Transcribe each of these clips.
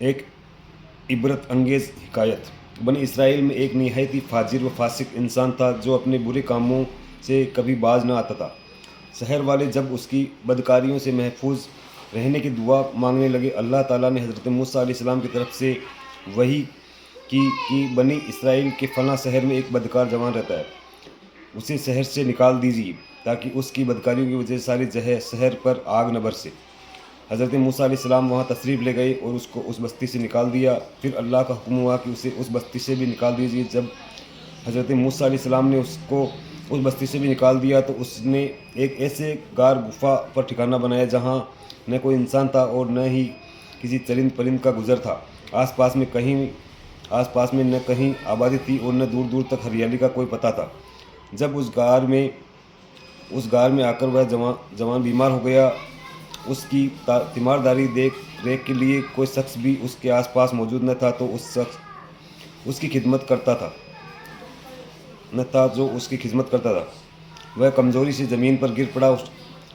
ایک عبرت انگیز حکایت۔ بنی اسرائیل میں ایک نہایت ہی فاجر و فاسق انسان تھا جو اپنے برے کاموں سے کبھی باز نہ آتا تھا۔ شہر والے جب اس کی بدکاریوں سے محفوظ رہنے کی دعا مانگنے لگے، اللہ تعالیٰ نے حضرت موسیٰ علیہ السلام کی طرف سے وحی کی کہ بنی اسرائیل کے فلاں شہر میں ایک بدکار جوان رہتا ہے، اسے شہر سے نکال دیجیے تاکہ اس کی بدکاریوں کی وجہ سے ساری شہر پر آگ نہ برسے۔ حضرت موسیٰ علیہ السلام وہاں تشریف لے گئے اور اس کو اس بستی سے نکال دیا۔ پھر اللہ کا حکم ہوا کہ اسے اس بستی سے بھی نکال دیجیے۔ جب حضرت موسیٰ علیہ السلام نے اس کو اس بستی سے بھی نکال دیا تو اس نے ایک ایسے غار گفا پر ٹھکانہ بنایا جہاں نہ کوئی انسان تھا اور نہ ہی کسی چرند پرند کا گزر تھا۔ آس پاس میں نہ کہیں آبادی تھی اور نہ دور دور تک ہریالی کا کوئی پتہ تھا۔ جب اس غار میں آ کر وہ جوان بیمار ہو گیا، اس کی تیمارداری دیکھ ریکھ کے لیے کوئی شخص بھی اس کے آس پاس موجود نہ تھا جو اس کی خدمت کرتا تھا۔ وہ کمزوری سے زمین پر گر پڑا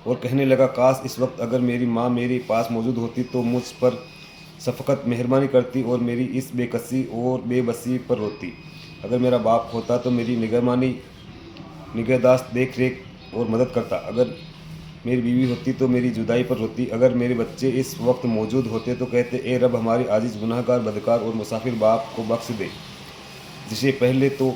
اور کہنے لگا، کاش اس وقت اگر میری ماں میرے پاس موجود ہوتی تو مجھ پر شفقت مہربانی کرتی اور میری اس بے کسی اور بے بسی پر روتی۔ اگر میرا باپ ہوتا تو میری نگہداشت دیکھ ریکھ اور مدد کرتا۔ اگر میری بیوی ہوتی تو میری جدائی پر روتی۔ اگر میرے بچے اس وقت موجود ہوتے تو کہتے، اے رب ہمارے عاجز گناہ گار بدکار اور مسافر باپ کو بخش دے، جسے پہلے تو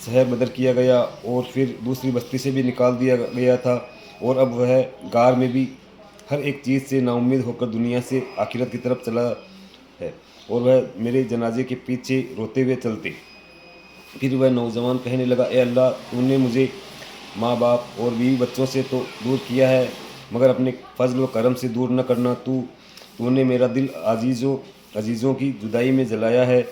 شہر بدر کیا گیا اور پھر دوسری بستی سے بھی نکال دیا گیا تھا، اور اب وہ غار میں بھی ہر ایک چیز سے نا امید ہو کر دنیا سے آخرت کی طرف چلا ہے، اور وہ میرے جنازے کے پیچھے روتے ہوئے چلتے۔ پھر وہ نوجوان کہنے لگا، اے اللہ، تو نے مجھے ماں باپ اور بیوی بچوں سے تو دور کیا ہے، مگر اپنے فضل و کرم سے دور نہ کرنا۔ تو نے میرا دل عزیزوں کی جدائی میں جلایا ہے،